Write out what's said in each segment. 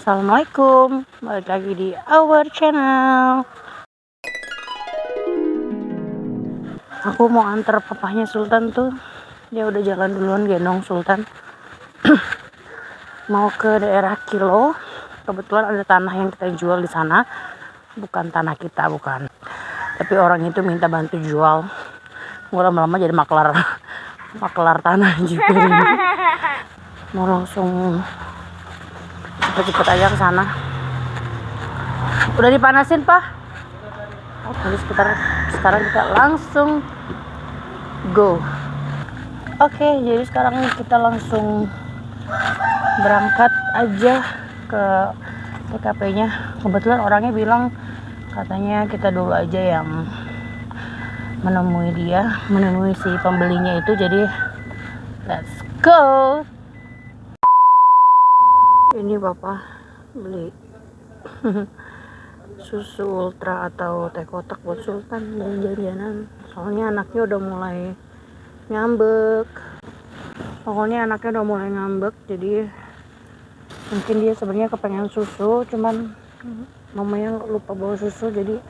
Assalamualaikum, balik lagi di our channel. Aku mau antar papahnya Sultan tuh. Dia udah jalan duluan gendong Sultan. Mau ke daerah Kilo. Kebetulan ada tanah yang kita jual di sana. Bukan tanah kita, bukan. Tapi orang itu minta bantu jual. Gue lama-lama jadi maklar tanah juga. Mau langsung cepet-cepet aja ke sana. Udah dipanasin, Pak? Jadi sekarang kita langsung go. Oke, jadi sekarang kita langsung berangkat aja ke TKP-nya. Kebetulan orangnya bilang katanya kita dulu aja yang menemui si pembelinya itu. Jadi let's go. Ini Bapak beli susu ultra atau teh kotak buat Sultan dan jajanan. Soalnya anaknya udah mulai ngambek. Jadi mungkin dia sebenarnya kepengen susu, cuman mamanya lupa bawa susu. Jadi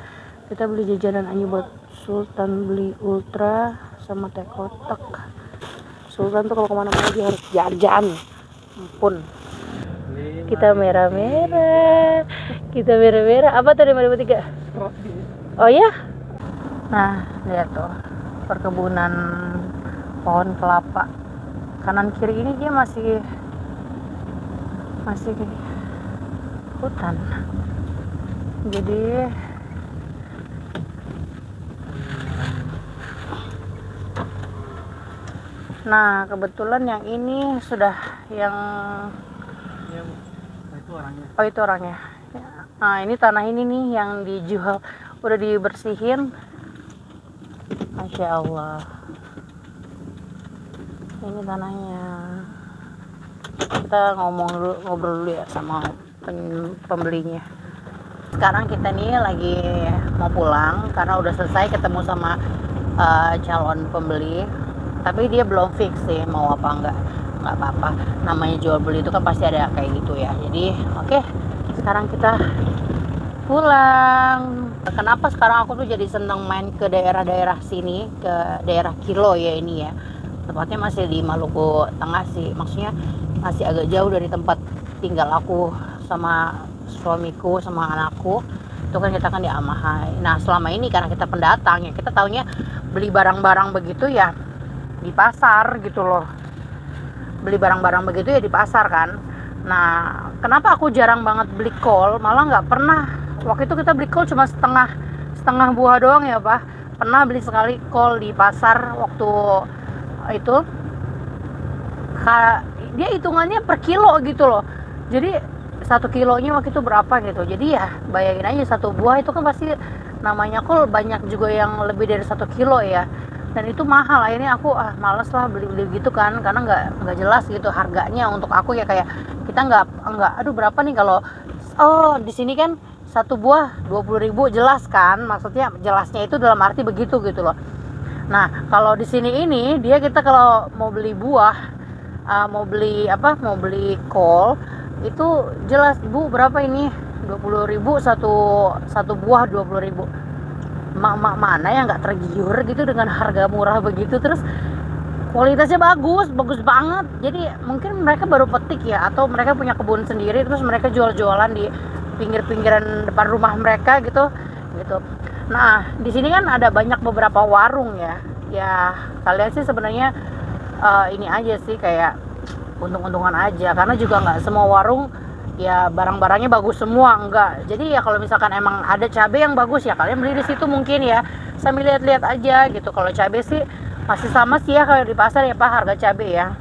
kita beli jajanan aja buat Sultan, beli ultra sama teh kotak. Sultan tuh kalau kemana-mana dia harus jajan. Ampun. Kita merah-merah. Apa tadi 2003? Oh ya? Nah, lihat tuh perkebunan pohon kelapa. Kanan kiri ini dia masih hutan. Jadi nah, kebetulan yang ini sudah yang itu orangnya. Nah, ini tanah ini nih yang dijual, udah dibersihin. Masya Allah. Ini tanahnya. Kita ngobrol dulu ya sama pembelinya. Sekarang kita nih lagi mau pulang karena udah selesai ketemu sama calon pembeli. Tapi dia belum fix sih mau apa enggak. Nggak apa-apa, namanya jual beli itu kan pasti ada kayak gitu ya. Jadi oke, sekarang kita pulang. Kenapa sekarang aku tuh jadi seneng main ke daerah-daerah sini, ke daerah Kilo ya ini ya, tempatnya masih di Maluku Tengah sih, maksudnya masih agak jauh dari tempat tinggal aku sama suamiku sama anakku. Itu kan kita kan di Amahai. Nah, selama ini karena kita pendatang ya, kita taunya beli barang-barang begitu ya di pasar gitu loh. Beli barang-barang begitu ya di pasar kan. Nah, kenapa aku jarang banget beli kol, malah nggak pernah. Waktu itu kita beli kol cuma setengah buah doang ya Pak. Pernah beli sekali kol di pasar waktu itu. Dia hitungannya per kilo gitu loh. Jadi 1 kilonya waktu itu berapa gitu. Jadi ya bayangin aja, satu buah itu kan pasti namanya kol banyak juga yang lebih dari 1 kilo ya. Dan itu mahal. Akhirnya aku males lah beli gitu kan, karena nggak jelas gitu harganya untuk aku ya. Kayak kita nggak aduh berapa nih kalau di sini kan satu buah 20.000 jelas kan, maksudnya jelasnya itu dalam arti begitu gitu loh. Nah, kalau di sini ini dia, kita kalau mau beli buah, mau beli kol itu jelas, Bu berapa ini, 20.000 satu buah 20.000. Mak mana yang nggak tergiur gitu dengan harga murah begitu, terus kualitasnya bagus banget. Jadi mungkin mereka baru petik ya, atau mereka punya kebun sendiri terus mereka jual-jualan di pinggir-pinggiran depan rumah mereka gitu. Nah, di sini kan ada banyak beberapa warung ya. Ya kalian sih sebenarnya ini aja sih, kayak untung-untungan aja, karena juga nggak semua warung ya barang-barangnya bagus semua, enggak. Jadi ya kalau misalkan emang ada cabai yang bagus ya kalian beli di situ mungkin ya, sambil lihat-lihat aja gitu. Kalau cabai sih masih sama sih ya kalau di pasar ya Pak, harga cabai ya.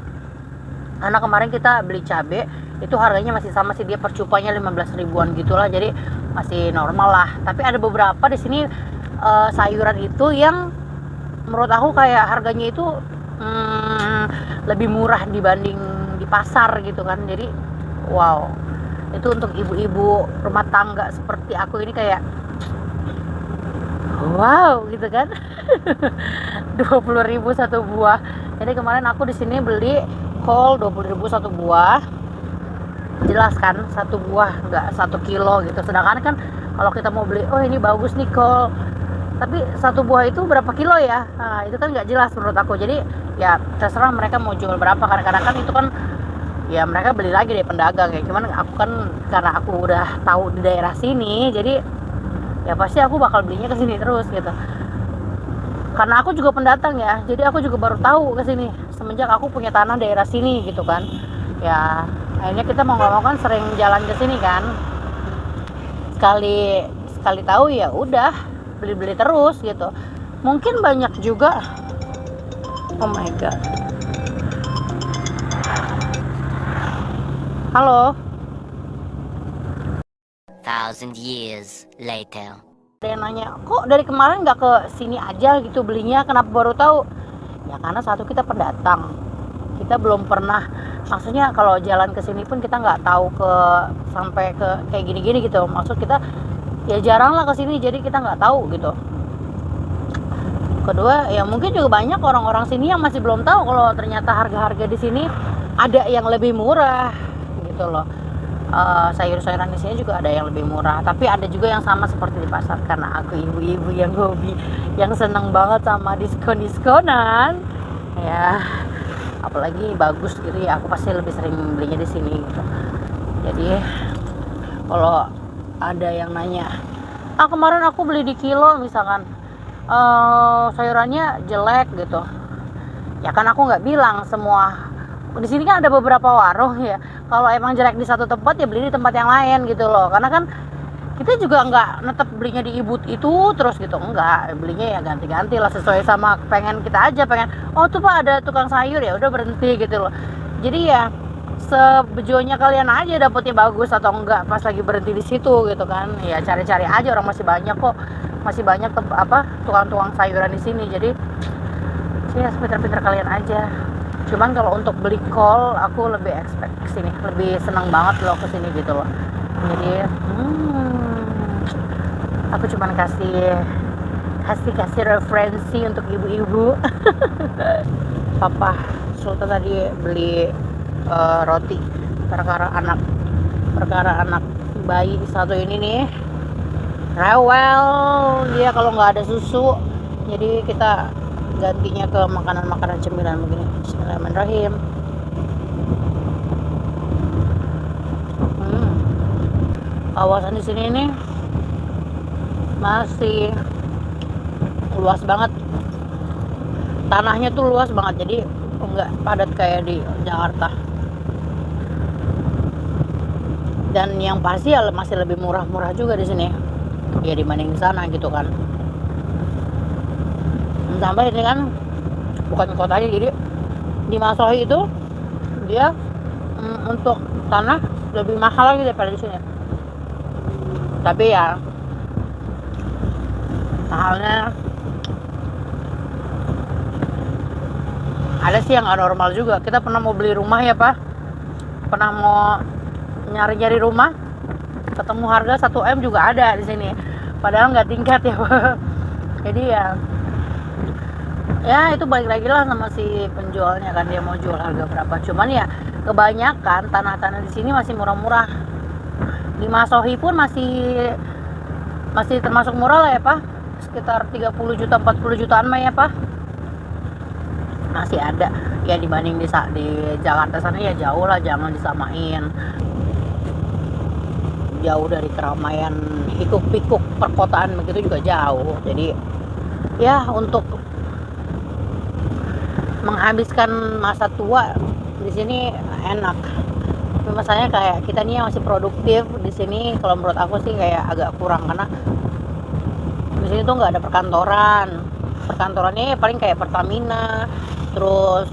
Karena kemarin kita beli cabai itu harganya masih sama sih, dia percupanya 15 ribuan gitulah, jadi masih normal lah. Tapi ada beberapa di sini sayuran itu yang menurut aku kayak harganya itu lebih murah dibanding di pasar gitu kan. Jadi wow, itu untuk ibu-ibu rumah tangga seperti aku ini kayak wow gitu kan. 20.000 satu buah. Jadi kemarin aku di sini beli kol 20.000 satu buah. jelas kan, satu buah nggak 1 kilo gitu. Sedangkan kan kalau kita mau beli, oh ini bagus nih kol, tapi satu buah itu berapa kilo ya, nah, itu kan nggak jelas menurut aku. Jadi ya terserah mereka mau jual berapa, kadang-kadang kan itu kan ya mereka beli lagi dari pedagang ya. Cuman aku kan karena aku udah tahu di daerah sini, jadi ya pasti aku bakal belinya ke sini terus gitu. Karena aku juga pendatang ya, jadi aku juga baru tahu ke sini semenjak aku punya tanah daerah sini gitu kan. Ya akhirnya kita mau nggak mau kan sering jalan ke sini kan. Sekali sekali tahu ya udah beli-beli terus gitu. Mungkin banyak juga. Oh my god. Halo. 1,000 years later. Ada yang nanya, kok dari kemarin nggak ke sini aja gitu belinya, kenapa baru tahu? Ya karena satu, kita pendatang, kita belum pernah, maksudnya kalau jalan ke sini pun kita nggak tahu sampai ke kayak gini-gini gitu. Maksud kita ya jarang lah ke sini, jadi kita nggak tahu gitu. Kedua ya mungkin juga banyak orang-orang sini yang masih belum tahu kalau ternyata harga-harga di sini ada yang lebih murah gitu loh. Sayur-sayuran di sini juga ada yang lebih murah, tapi ada juga yang sama seperti di pasar. Karena aku ibu-ibu yang hobi, yang seneng banget sama diskon-diskonan ya, apalagi bagus gitu ya, aku pasti lebih sering belinya di sini gitu. Jadi kalau ada yang nanya, kemarin aku beli di kilo misalkan, sayurannya jelek gitu, ya kan aku nggak bilang semua. Di sini kan ada beberapa warung ya, kalau emang jelek di satu tempat ya beli di tempat yang lain gitu loh. Karena kan kita juga nggak netep belinya di ibu itu terus gitu, enggak, belinya ya ganti-ganti lah sesuai sama pengen kita aja. Pengen, oh tuh pak ada tukang sayur, ya udah berhenti gitu loh. Jadi ya sebejonya kalian aja dapetnya bagus atau enggak pas lagi berhenti di situ gitu kan. Ya cari-cari aja, orang masih banyak kok, masih banyak tukang-tukang sayuran di sini. Jadi ya pinter-pinter kalian aja. Cuman kalau untuk beli kol, aku lebih expect kesini, lebih senang banget loh kesini gitu loh. Jadi aku cuman kasih referensi untuk ibu-ibu. Papa Sultan tadi beli roti perkara anak bayi satu ini nih, rewel dia kalau nggak ada susu. Jadi kita gantinya ke makanan-makanan cemilan begini. Bismillahirrahmanirrahim. Kawasan di sini nih masih luas banget, tanahnya tuh luas banget, jadi enggak padat kayak di Jakarta. Dan yang pasti ya masih lebih murah-murah juga di sini ya dibanding di sana gitu kan. Sampai ini kan bukan kotanya, jadi di Masohi itu dia untuk tanah lebih mahal lagi daripada di sini. Tapi ya mahalnya ada sih yang nggak normal juga. Kita pernah mau beli rumah ya pak, pernah mau nyari-nyari rumah, ketemu harga 1 M juga ada di sini, padahal nggak tingkat ya pak. Jadi ya itu balik lagi lah sama si penjualnya kan, dia mau jual harga berapa. Cuman ya kebanyakan tanah-tanah di sini masih murah-murah. Di Masohi pun masih termasuk murah lah ya pak, sekitar 30 juta 40 jutaan mah ya pak, masih ada ya. Dibanding di Jakarta sana ya jauh lah, jangan disamain, jauh dari keramaian hiruk-pikuk perkotaan begitu juga jauh. Jadi ya untuk menghabiskan masa tua di sini enak. Tapi masalahnya kayak kita nih yang masih produktif di sini, kalau menurut aku sih kayak agak kurang, karena di sini tuh nggak ada perkantoran. Perkantorannya paling kayak Pertamina, terus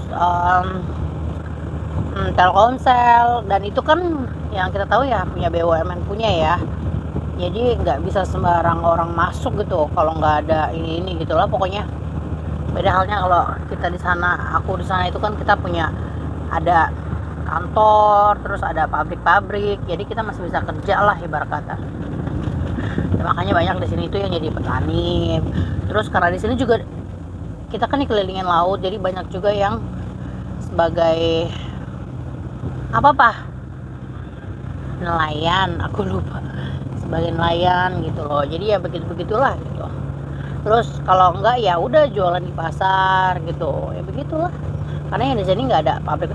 Telkomsel, dan itu kan yang kita tahu ya punya BUMN punya ya. Jadi nggak bisa sembarang orang masuk gitu kalau nggak ada ini gitu lah pokoknya. Beda halnya kalau kita di sana, aku di sana itu kan kita punya ada kantor, terus ada pabrik-pabrik, jadi kita masih bisa kerja lah ibarat kata. Ya, makanya banyak di sini itu yang jadi petani. Terus karena di sini juga kita kan dikelilingin laut, jadi banyak juga yang sebagai nelayan, aku lupa, sebagai nelayan gitu loh. Jadi ya begitulah gitu. Terus kalau enggak ya udah jualan di pasar gitu, ya begitulah. Karena yang di sini nggak ada pabrik.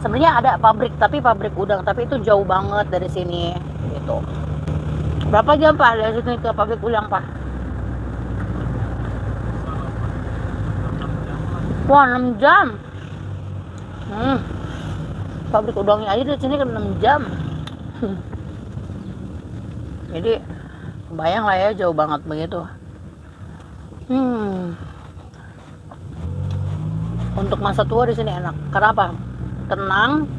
Sebenarnya ada pabrik, tapi pabrik udang, tapi itu jauh banget dari sini gitu. Berapa jam Pak dari sini ke pabrik udang Pak? Wah 6 jam. Pabrik udangnya aja dari sini kan 6 jam. Jadi kebayang lah ya, jauh banget begitu. Untuk masa tua di sini enak. Kenapa? Tenang.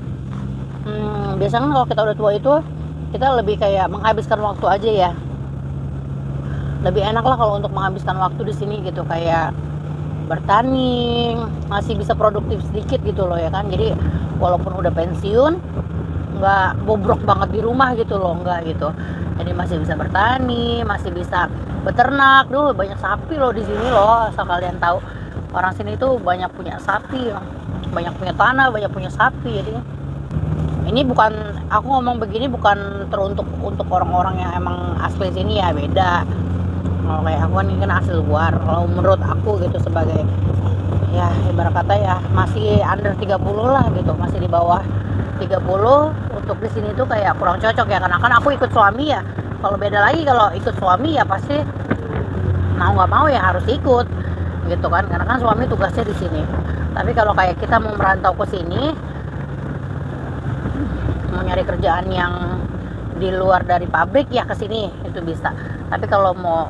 Biasanya kalau kita udah tua itu kita lebih kayak menghabiskan waktu aja ya. Lebih enak lah kalau untuk menghabiskan waktu di sini gitu, kayak bertani, masih bisa produktif sedikit gitu loh ya kan. Jadi walaupun udah pensiun nggak bobrok banget di rumah gitu loh, nggak gitu. Jadi masih bisa bertani, masih bisa beternak. Banyak sapi loh di sini loh, asal kalian tahu. Orang sini tuh banyak punya sapi, banyak punya tanah, banyak punya sapi. Jadi ini bukan, aku ngomong begini bukan teruntuk untuk orang-orang yang emang asli sini ya, beda. Kalau kayak aku kan asli luar. Kalau menurut aku gitu, sebagai ya ibarat kata ya masih under 30 lah gitu, masih di bawah 30, untuk di sini tuh kayak kurang cocok ya, karena kan aku ikut suami ya. Kalau beda lagi, kalau ikut suami ya pasti mau nggak mau ya harus ikut gitu kan, karena kan suami tugasnya di sini. Tapi kalau kayak kita mau merantau ke sini, mau nyari kerjaan yang di luar dari pabrik ya ke sini itu bisa. Tapi kalau mau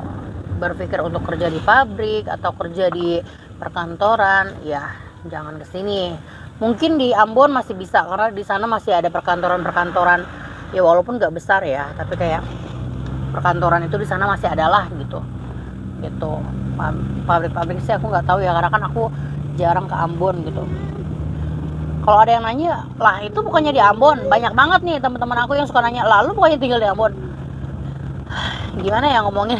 berpikir untuk kerja di pabrik atau kerja di perkantoran, ya jangan ke sini. Mungkin di Ambon masih bisa, karena di sana masih ada perkantoran-perkantoran ya, walaupun nggak besar ya, tapi kayak perkantoran itu di sana masih ada lah gitu. Pabrik-pabrik sih aku nggak tahu ya, karena kan aku jarang ke Ambon gitu. Kalau ada yang nanya, lah itu bukannya di Ambon? Banyak banget nih teman-teman aku yang suka nanya, lalu bukannya tinggal di Ambon? Gimana ya ngomongin?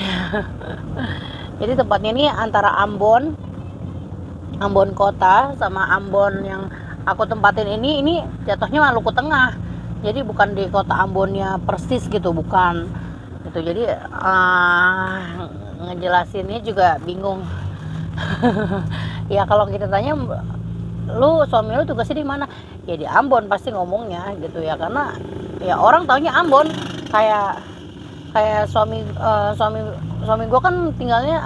Jadi tempatnya ini antara Ambon kota sama Ambon yang aku tempatin ini jatuhnya Maluku Tengah. Jadi bukan di kota Ambonnya persis gitu, bukan gitu. Jadi ngejelasinnya juga bingung. Ya kalau kita tanya, lu suami lu tugasnya di mana? Ya di Ambon pasti ngomongnya gitu ya, karena ya orang taunya Ambon. Kayak suami gue kan tinggalnya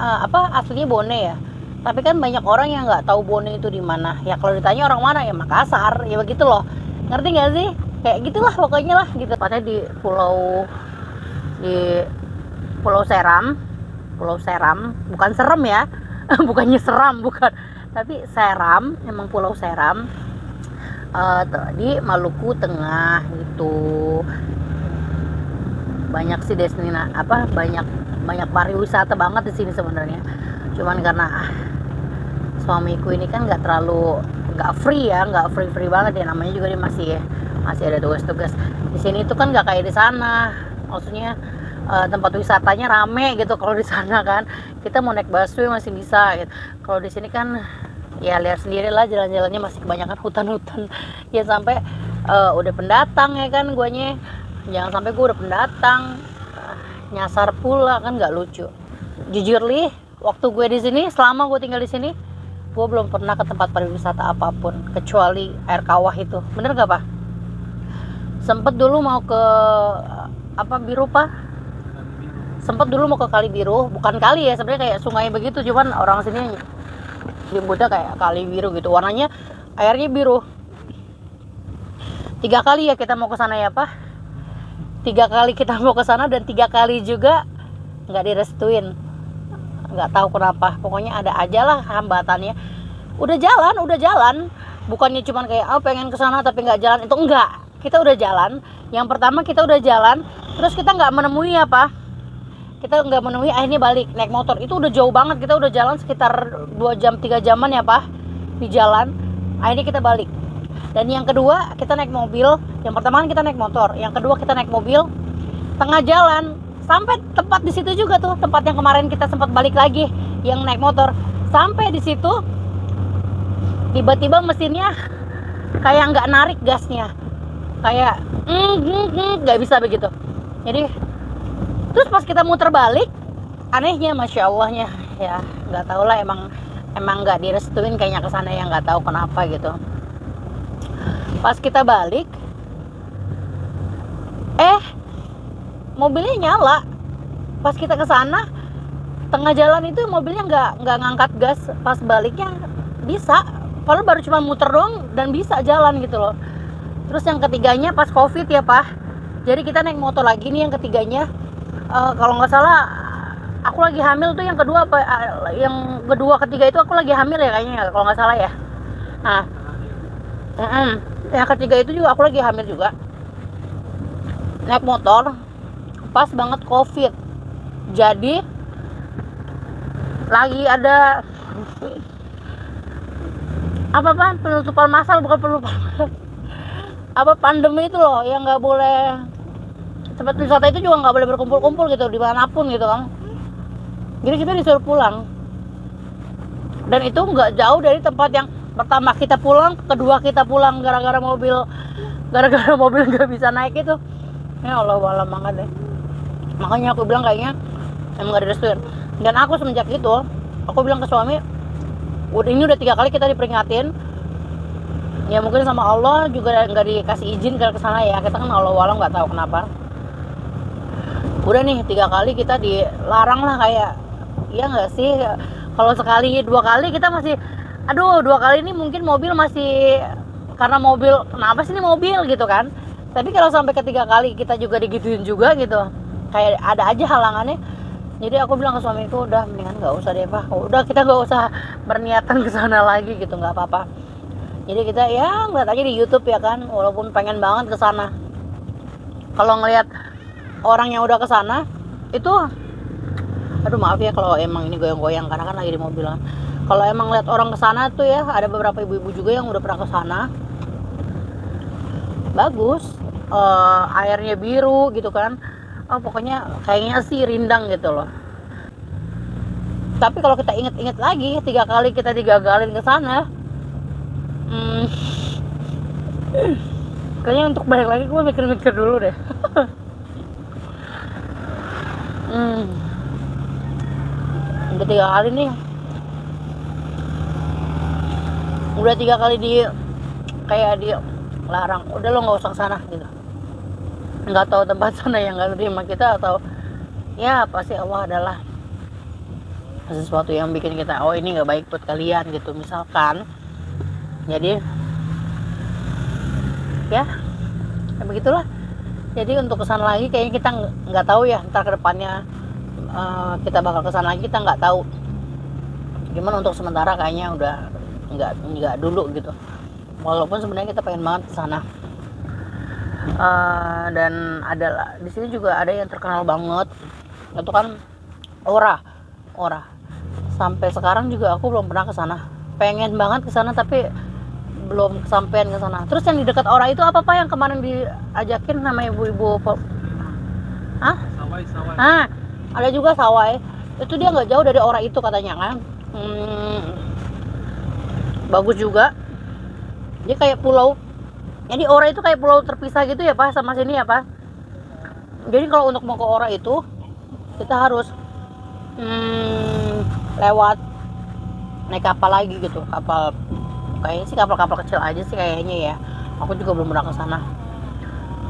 aslinya Bone ya. Tapi kan banyak orang yang nggak tahu Bone itu di mana. Ya kalau ditanya orang mana, ya Makassar, ya begitu loh. Ngerti nggak sih? Kayak gitulah pokoknya lah gitu. Tepatnya di Pulau Seram, bukan serem ya. Bukannya seram, bukan. Tapi Seram, emang Pulau Seram. Di Maluku Tengah gitu. Banyak sih banyak pariwisata banget di sini sebenarnya. Cuman karena suamiku ini kan nggak free banget ya, namanya juga dia masih ada tugas-tugas. Di sini tuh kan nggak kayak di sana, maksudnya tempat wisatanya rame gitu. Kalau di sana kan kita mau naik busway masih bisa gitu. Kalau di sini kan ya lihat sendiri lah, jalan-jalannya masih kebanyakan hutan-hutan. Ya sampai udah pendatang ya kan guanya, jangan sampai gue udah pendatang nyasar pula, kan nggak lucu. Jujur li, waktu gue di sini, selama gue tinggal di sini, gue belum pernah ke tempat pariwisata apapun kecuali air kawah itu. Bener gak Pak? Sempet dulu mau ke sempet dulu mau ke Kali Biru, bukan kali ya sebenarnya, kayak sungai begitu, cuman orang sini nyebutnya kayak Kali Biru gitu. Warnanya airnya biru. 3 kali ya kita mau ke sana ya Pak. 3 kali kita mau ke sana dan 3 kali juga nggak direstuin. Nggak tahu kenapa, pokoknya ada aja lah hambatannya. Udah jalan, bukannya cuman kayak pengen ke sana tapi nggak jalan, itu enggak. Kita udah jalan. Yang pertama kita udah jalan, terus kita nggak menemui kita nggak menemui, akhirnya balik naik motor. Itu udah jauh banget, kita udah jalan sekitar 2 jam 3 jaman ya Pak di jalan. Akhirnya kita balik. Dan yang kedua kita naik mobil. Yang pertama kan kita naik motor, yang kedua kita naik mobil. Tengah jalan sampai tempat di situ juga tuh, tempat yang kemarin kita sempat balik lagi yang naik motor. Sampai di situ tiba-tiba mesinnya kayak nggak narik gasnya. kayak nggak bisa begitu. Jadi terus pas kita muter balik, anehnya masya Allahnya ya, nggak tahu lah, emang nggak direstuin kayaknya kesana, yang nggak tahu kenapa gitu. Pas kita balik, mobilnya nyala. Pas kita kesana, tengah jalan itu mobilnya nggak ngangkat gas. Pas baliknya bisa, padahal baru cuma muter doang dan bisa jalan gitu loh. Terus yang ketiganya pas COVID ya Pak, jadi kita naik motor lagi nih yang ketiganya. Kalau nggak salah aku lagi hamil tuh, yang kedua apa, yang kedua ketiga itu aku lagi hamil ya kayaknya, kalau nggak salah ya. Nah, yang ketiga itu juga aku lagi hamil juga. Naik motor pas banget COVID, jadi lagi ada apa penutupan massal, bukan penutupan apa, pandemi itu loh, yang nggak boleh, tempat wisata itu juga nggak boleh berkumpul-kumpul gitu dimanapun gitu kan. Jadi kita disuruh pulang, dan itu nggak jauh dari tempat yang pertama kita pulang, kedua kita pulang gara-gara mobil nggak bisa naik itu. Ya Allah, malam banget deh. Makanya aku bilang kayaknya emang nggak direstuin. Dan aku semenjak itu, aku bilang ke suami, ini udah 3 kali kita diperingatin. Ya mungkin sama Allah juga nggak dikasih izin ke sana ya, kita kan Allah walau nggak tahu kenapa. Udah nih 3 kali kita dilarang lah, kayak ya nggak sih, kalau sekali 2 kali kita masih, aduh 2 kali ini mungkin mobil masih, karena mobil, kenapa sih ini mobil gitu kan. Tapi kalau sampai ke 3 kali kita juga digituin juga gitu, kayak ada aja halangannya. Jadi aku bilang ke suamiku, udah mendingan nggak usah deh Pak, udah kita nggak usah berniatan ke sana lagi gitu, nggak apa-apa. Jadi kita ya ngeliat aja di YouTube ya kan, walaupun pengen banget ke sana. Kalau ngeliat orang yang udah ke sana itu, aduh maaf ya kalau emang ini goyang-goyang karena kan lagi di mobil kan. Kalau emang ngeliat orang ke sana tuh ya, ada beberapa ibu-ibu juga yang udah pernah ke sana. Bagus, airnya biru gitu kan. Pokoknya kayaknya sih rindang gitu loh. Tapi kalau kita inget-inget lagi, 3 kali kita digagalin ke sana, kayaknya untuk balik lagi gue mikir-mikir dulu deh. Udah 3 kali nih, udah 3 kali kayak larang, udah lo nggak usah kesana gitu. Nggak tahu tempat sana yang nggak terima kita, atau ya pasti Allah adalah sesuatu yang bikin kita, oh ini nggak baik buat kalian gitu misalkan. Jadi ya begitulah. Jadi untuk kesana lagi kayaknya kita nggak tahu ya, ntar kedepannya kita bakal kesana lagi, kita nggak tahu. Cuman untuk sementara kayaknya udah nggak dulu gitu. Walaupun sebenarnya kita pengen banget kesana. Dan ada di sini juga ada yang terkenal banget, itu kan Ora. Sampai sekarang juga aku belum pernah kesana. Pengen banget kesana tapi belum kesampean ke sana. Terus yang di dekat Ora itu apa Pak yang kemarin diajakin sama ibu-ibu? Sawai. Ada juga Sawai. Itu dia nggak jauh dari Ora itu katanya kan. Bagus juga. Dia kayak pulau. Jadi Ora itu kayak pulau terpisah gitu ya Pak sama sini ya Pak. Jadi kalau untuk mau ke Ora itu kita harus lewat naik kapal lagi gitu, kayaknya sih kapal kecil aja sih kayaknya ya. Aku juga belum pernah ke sana.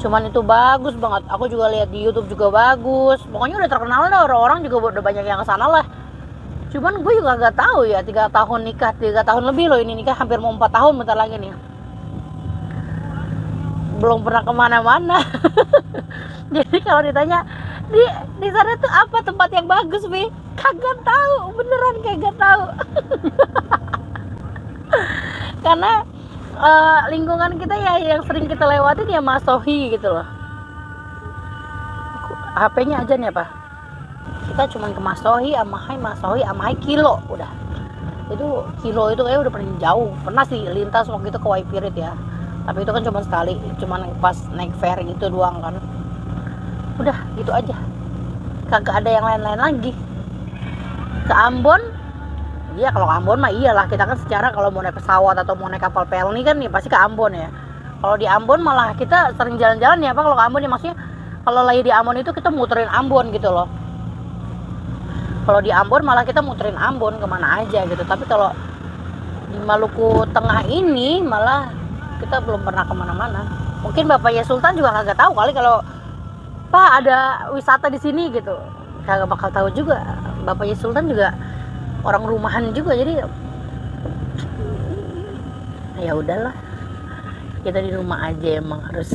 Cuman itu bagus banget. Aku juga lihat di YouTube juga bagus. Pokoknya udah terkenal dah, orang-orang juga udah banyak yang ke sana lah. Cuman gue juga nggak tahu ya, 3 tahun nikah, 3 tahun lebih loh ini nikah, hampir mau 4 tahun bentar lagi nih. Belum pernah kemana-mana. Jadi kalau ditanya di sana tuh apa tempat yang bagus, Bi? Kagak tahu, beneran kagak tahu. Karena lingkungan kita ya yang sering kita lewatin ya Masohi gitu loh. HP-nya aja nih apa? Kita cuma ke Masohi, Amahai Kilo udah. Itu Kilo itu kayak udah paling jauh. Pernah sih lintas waktu itu ke Waipirit ya. Tapi itu kan cuma sekali, cuma pas naik ferry itu doang kan. Udah gitu aja. Kagak ada yang lain-lain lagi. Ke Ambon, iya kalau ke Ambon mah iyalah, kita kan secara kalau mau naik pesawat atau mau naik kapal pelni kan ya pasti ke Ambon ya. Kalau di Ambon malah kita sering jalan-jalan ya Pak, kalau ke Ambon ya, maksudnya kalau lagi di Ambon itu kita muterin Ambon gitu loh. Kalau di Ambon malah kita muterin Ambon kemana aja gitu. Tapi kalau di Maluku Tengah ini malah kita belum pernah kemana-mana. Mungkin Bapaknya Sultan juga kagak tahu kali kalau Pak ada wisata di sini gitu. Kagak bakal tahu juga. Bapaknya Sultan juga orang rumahan juga, jadi ya udahlah, kita di rumah aja emang harus.